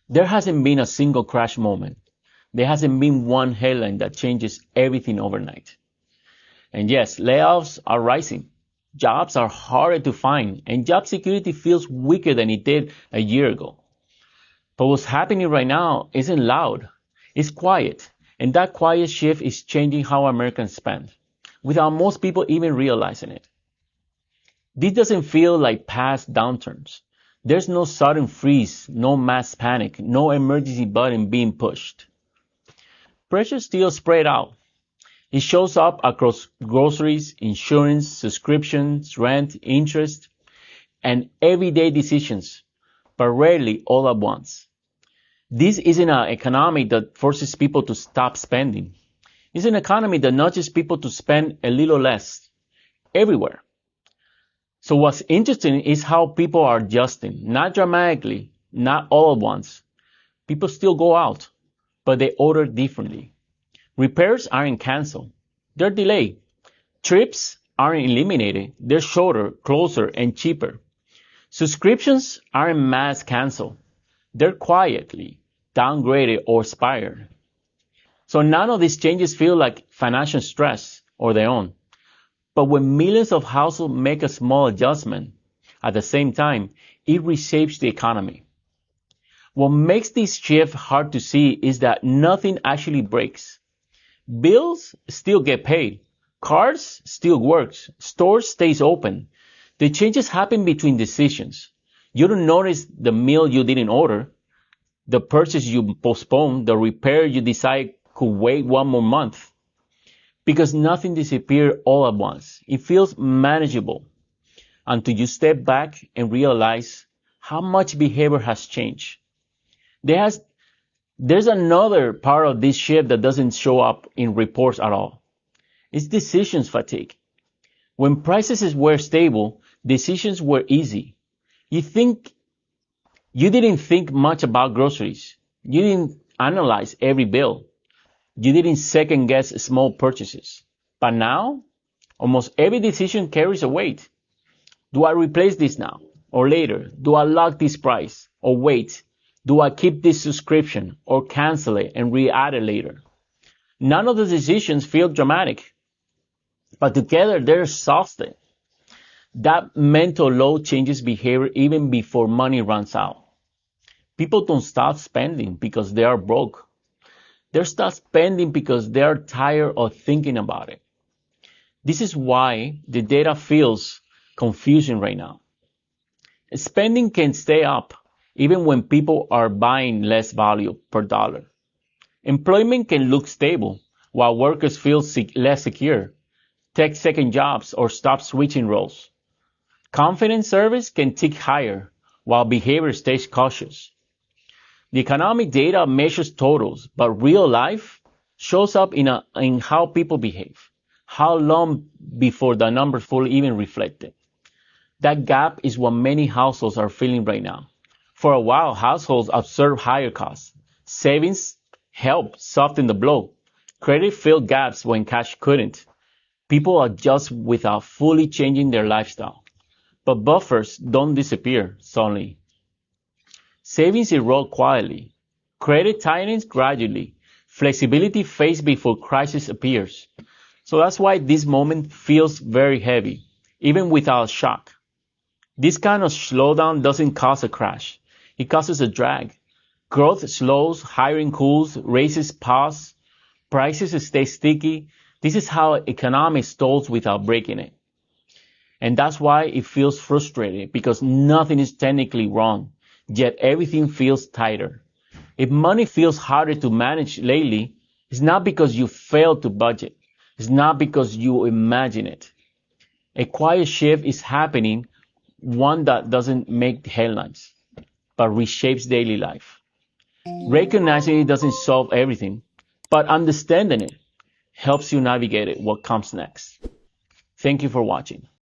There hasn't been a single crash moment. There hasn't been one headline that changes everything overnight. And yes, layoffs are rising. Jobs are harder to find, and job security feels weaker than it did a year ago. But what's happening right now isn't loud. It's quiet. And that quiet shift is changing how Americans spend, without most people even realizing it. This doesn't feel like past downturns. There's no sudden freeze, no mass panic, no emergency button being pushed. Pressure still spread out. It shows up across groceries, insurance, subscriptions, rent, interest, and everyday decisions, but rarely all at once. This isn't an economy that forces people to stop spending. It's an economy that nudges people to spend a little less, everywhere. So what's interesting is how people are adjusting, not dramatically, not all at once. People still go out, but they order differently. Repairs aren't canceled. They're delayed. Trips aren't eliminated. They're shorter, closer, and cheaper. Subscriptions aren't mass canceled. They're quietly downgraded or expired. So none of these changes feel like financial stress or their own. But when millions of households make a small adjustment at the same time, it reshapes the economy. What makes this shift hard to see is that nothing actually breaks. Bills still get paid. Cards still works. Stores stays open. The changes happen between decisions. You don't notice the meal you didn't order, the purchase you postponed, the repair you decide could wait one more month. Because nothing disappeared all at once. It feels manageable until you step back and realize how much behavior has changed. There's another part of this shift that doesn't show up in reports at all. It's decisions fatigue. When prices were stable, decisions were easy. You didn't think much about groceries. You didn't analyze every bill. You didn't second guess small purchases. But now, almost every decision carries a weight. Do I replace this now or later? Do I lock this price or wait? Do I keep this subscription or cancel it and re-add it later? None of the decisions feel dramatic, but together they're exhausting. That mental load changes behavior even before money runs out. People don't stop spending because they are broke. They start spending because they are tired of thinking about it. This is why the data feels confusing right now. Spending can stay up even when people are buying less value per dollar. Employment can look stable while workers feel less secure, take second jobs, or stop switching roles. Confidence surveys can tick higher while behavior stays cautious. The economic data measures totals, but real life shows up in how people behave. How long before the numbers fully even reflect it? That gap is what many households are feeling right now. For a while, households observed higher costs. Savings helped soften the blow. Credit filled gaps when cash couldn't. People adjust without fully changing their lifestyle. But buffers don't disappear suddenly. Savings erode quietly. Credit tightens gradually. Flexibility fades before crisis appears. So that's why this moment feels very heavy, even without shock. This kind of slowdown doesn't cause a crash. It causes a drag. Growth slows, hiring cools, raises pause, prices stay sticky. This is how economics stalls without breaking it. And that's why it feels frustrating, because nothing is technically wrong, yet everything feels tighter. If money feels harder to manage lately, it's not because you failed to budget. It's not because you imagine it. A quiet shift is happening, one that doesn't make headlines, but reshapes daily life. Recognizing it doesn't solve everything, but understanding it helps you navigate what comes next. Thank you for watching.